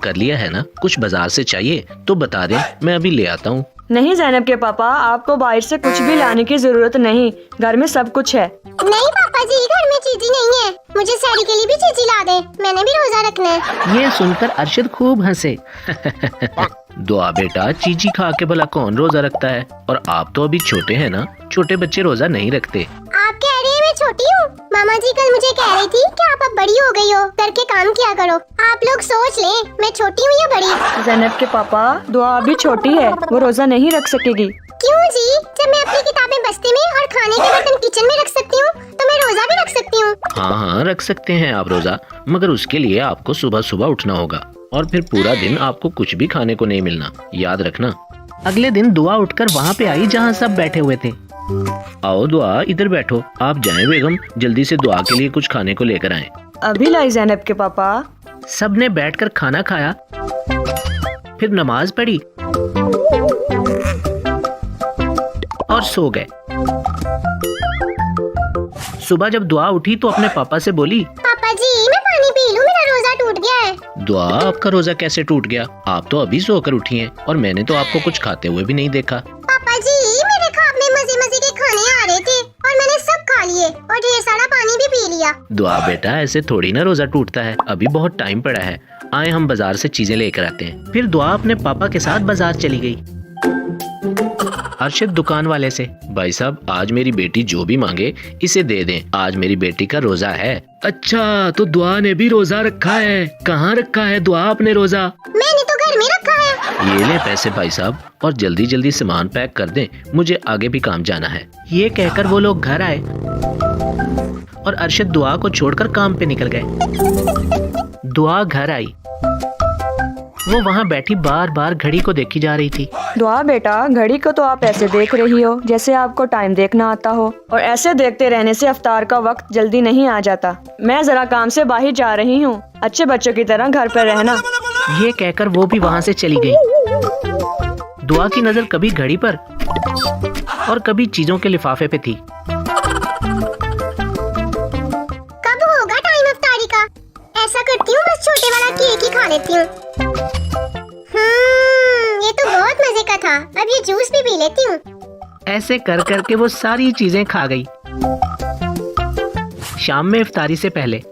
कर लिया है ना? कुछ बाजार से चाहिए तो बता दे, मैं अभी ले आता हूँ। नहीं ज़ैनब के पापा, आपको बाहर से कुछ भी लाने की जरूरत नहीं, घर में सब कुछ है। नहीं पापा जी, घर में चीजी नहीं है, मुझे सैरी के लिए भी चीजी ला दे, मैंने भी रोजा रखना है। ये सुनकर अरशद खूब हंसे। दुआ बेटा, चीजी खा के भला कौन रोजा रखता है? और आप तो अभी छोटे हैं ना, छोटे बच्चे रोजा नहीं रखते। आप कह रहे हैं मैं छोटी हूँ? मामा जी कल मुझे कह रही थी कि आप अब बड़ी हो गई हो, घर के काम किया करो। आप लोग सोच लें, मैं छोटी हूँ या बड़ी? ज़ैनब के पापा, दुआ अभी छोटी है, वो रोजा नहीं रख सकेगी। क्यों जी? जब मैं अपनी किताबें बस्ते में और खाने के बर्तन किचन में रख सकती हूँ, तो मैं रोजा भी रख सकती हूँ। हाँ, रख सकते हैं आप रोजा, मगर उसके लिए आपको सुबह सुबह उठना होगा और फिर पूरा दिन आपको कुछ भी खाने को नहीं मिलना, याद रखना। अगले दिन दुआ उठकर वहाँ पे आई जहाँ सब बैठे हुए थे। आओ दुआ, इधर बैठो। आप जाएं बेगम, जल्दी से दुआ के लिए कुछ खाने को लेकर आएं। अभी लाई ज़ैनब के पापा। सबने बैठकर खाना खाया, फिर नमाज पढ़ी और सो गए। सुबह जब दुआ उठी तो अपने पापा से बोली, पापा जी मैं पानी पी लूं, मेरा रोजा टूट गया है। दुआ, आपका रोजा कैसे टूट गया? आप तो अभी सोकर उठी हैं और मैंने तो आपको कुछ खाते हुए भी नहीं देखा। पापा जी मेरे ख्वाब में मजे मजे के खाने आ रहे थे और मैंने सब खा लिए और ढेर सारा पानी भी पी लिया। दुआ बेटा, ऐसे थोड़ी ना रोजा टूटता है, अभी बहुत टाइम पड़ा है। आए हम बाजार से चीजें लेकर आते हैं। फिर दुआ अपने पापा के साथ बाजार चली गई। अरशद दुकान वाले से, भाई साहब आज मेरी बेटी जो भी मांगे इसे दे दें, आज मेरी बेटी का रोजा है। अच्छा, तो दुआ ने भी रोजा रखा है? कहाँ रखा है दुआ अपने रोजा? मैंने तो घर में रखा है। ये ले पैसे भाई साहब, और जल्दी जल्दी सामान पैक कर दें, मुझे आगे भी काम जाना है। ये कहकर वो लोग घर आए और अरशद दुआ को छोड़कर काम पे निकल गए। दुआ घर आई, वो वहाँ बैठी बार बार घड़ी को देखी जा रही थी। दुआ बेटा, घड़ी को तो आप ऐसे देख रही हो जैसे आपको टाइम देखना आता हो, और ऐसे देखते रहने से अफ्तार का वक्त जल्दी नहीं आ जाता। मैं जरा काम से बाहर जा रही हूँ, अच्छे बच्चों की तरह घर पर रहना। ये कहकर वो भी वहाँ से चली गई। दुआ की नजर कभी घड़ी पर और कभी चीजों के लिफाफे पे थी। कब होगा टाइम अफ्तारी का? ऐसा करती हूँ बस छोटे वाला केक ही खा लेती हूँ। ये तो बहुत मजे का था, अब ये जूस भी पी लेती हूँ। ऐसे कर करके वो सारी चीजें खा गई। शाम में इफ्तारी से पहले,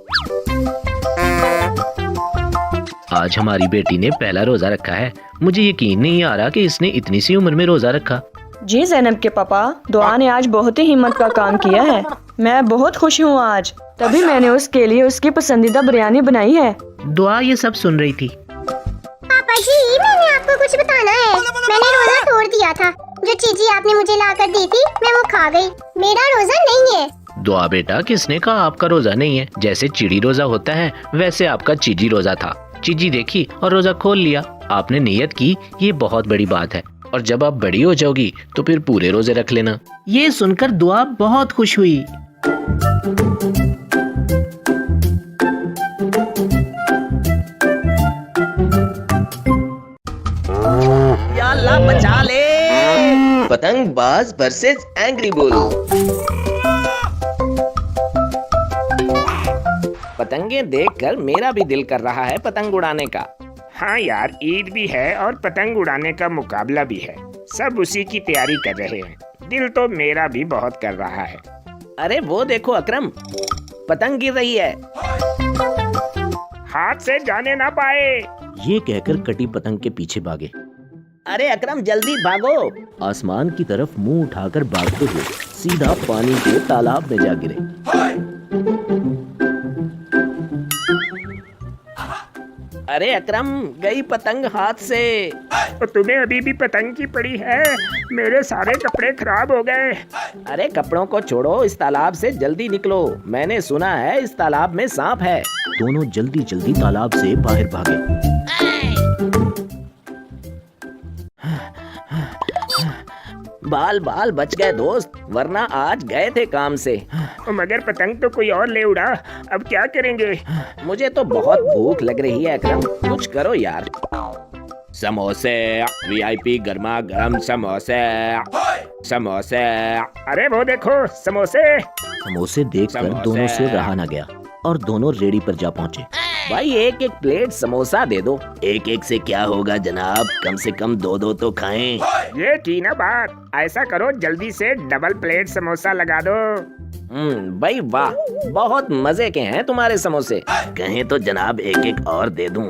आज हमारी बेटी ने पहला रोजा रखा है। मुझे यकीन नहीं आ रहा कि इसने इतनी सी उम्र में रोजा रखा। जी ज़ैनब के पापा, दुआ ने आज बहुत ही हिम्मत का काम किया है। मैं बहुत खुश हूँ आज, तभी मैंने उसके लिए उसकी पसंदीदा बिरयानी बनाई है। दुआ ये सब सुन रही थी। पापा जी मैंने आपको कुछ बताना है। मैंने रोजा तोड़ दिया था, जो चीजी आपने मुझे लाकर दी थी मैं वो खा गई। मेरा रोजा नहीं है। दुआ बेटा, किसने कहा आपका रोजा नहीं है? जैसे चिड़ी रोजा होता है वैसे आपका चीजी रोजा था। चीजी देखी और रोजा खोल लिया। आपने नियत की, ये बहुत बड़ी बात है, और जब आप बड़ी हो जाओगी तो फिर पूरे रोजे रख लेना। ये सुनकर दुआ बहुत खुश हुई। या अल्लाह बचा ले। पतंगबाज वर्सेस एंग्री बुल। पतंगे देखकर मेरा भी दिल कर रहा है पतंग उड़ाने का। हाँ यार, ईद भी है और पतंग उड़ाने का मुकाबला भी है, सब उसी की तैयारी कर रहे हैं। दिल तो मेरा भी बहुत कर रहा है। अरे वो देखो अकरम, पतंग गिर रही है। हाथ से जाने ना पाए। ये कहकर कटी पतंग के पीछे भागे। अरे अकरम जल्दी भागो। आसमान की तरफ मुंह उठाकर भागते हुए सीधा पानी के तालाब में जा गिरे। अरे अकरम, गई पतंग हाथ से। तो तुम्हें अभी भी पतंग की पड़ी है? मेरे सारे कपड़े खराब हो गए। अरे कपड़ों को छोड़ो, इस तालाब से जल्दी निकलो। मैंने सुना है इस तालाब में सांप है। दोनों जल्दी जल्दी तालाब से बाहर भागे। बाल बाल बच गए दोस्त, वरना आज गए थे काम से। मगर पतंग तो कोई और ले उड़ा, अब क्या करेंगे? मुझे तो बहुत भूख लग रही है अकरम, कुछ करो यार। समोसे, वीआईपी गर्मा गर्म समोसे, समोसे। अरे वो देखो समोसे। समोसे देखकर दोनों से रहा न गया और दोनों रेडी पर जा पहुंचे। भाई एक एक प्लेट समोसा दे दो। एक एक से क्या होगा जनाब, कम से कम दो दो तो खाएं। ये की ना बात, ऐसा करो जल्दी से डबल प्लेट समोसा लगा दो। भाई वाह, बहुत मजे के हैं तुम्हारे समोसे। कहें तो जनाब एक एक और दे दूं।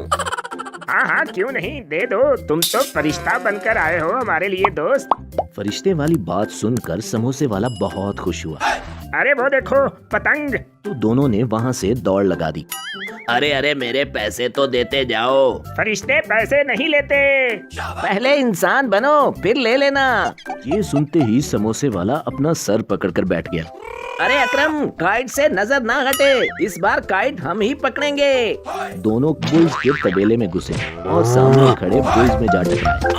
हाँ हाँ क्यों नहीं, दे दो। तुम तो फरिश्ता बनकर आए हो हमारे लिए दोस्त। फरिश्ते वाली बात सुनकर समोसे वाला बहुत खुश हुआ। अरे वो देखो पतंग। तो दोनों ने वहाँ से दौड़ लगा दी। अरे अरे मेरे पैसे तो देते जाओ। फरिश्ते पैसे नहीं लेते। पहले इंसान बनो फिर ले लेना। ये सुनते ही समोसे वाला अपना सर पकड़कर बैठ गया। अरे अकरम, काइट से नजर ना हटे, इस बार काइट हम ही पकड़ेंगे। दोनों बुल्स के तबेले में घुसे और सामने खड़े बुल्स में जा टकराए।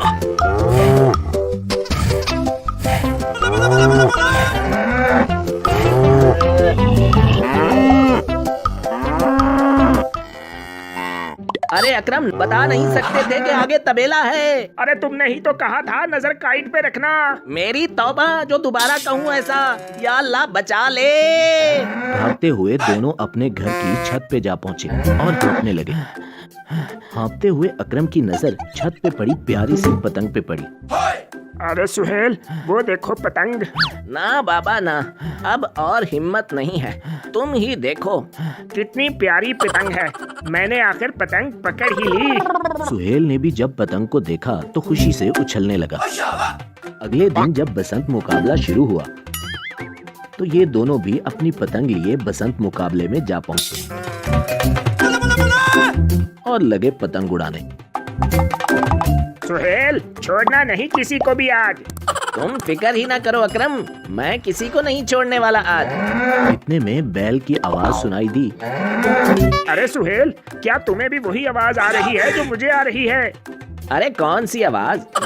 अरे अकरम, बता नहीं सकते थे कि आगे तबेला है। अरे तुमने ही तो कहा था नजर काइट पे रखना। मेरी तौबा, जो दोबारा कहूँ ऐसा। या अल्लाह बचा ले। भागते हुए दोनों अपने घर की छत पे जा पहुंचे और हाँफने लगे। हाँफते हुए अकरम की नजर छत पे पड़ी प्यारी सी पतंग पे पड़ी। अरे सुहेल, वो देखो पतंग। ना बाबा ना, अब और हिम्मत नहीं है, तुम ही देखो। कितनी प्यारी पतंग है, मैंने आखिर पतंग पकड़ ही ली। सुहेल ने भी जब पतंग को देखा तो खुशी से उछलने लगा। अगले दिन जब बसंत मुकाबला शुरू हुआ तो ये दोनों भी अपनी पतंग लिए बसंत मुकाबले में जा पहुंचे और लगे पतंग उड़ाने। सुहेल, छोड़ना नहीं किसी को भी आज। तुम फिक्र ही ना करो अकरम, मैं किसी को नहीं छोड़ने वाला आज। इतने में बैल की आवाज सुनाई दी। अरे सुहेल, क्या तुम्हें भी वही आवाज आ रही है जो मुझे आ रही है? अरे कौन सी आवाज?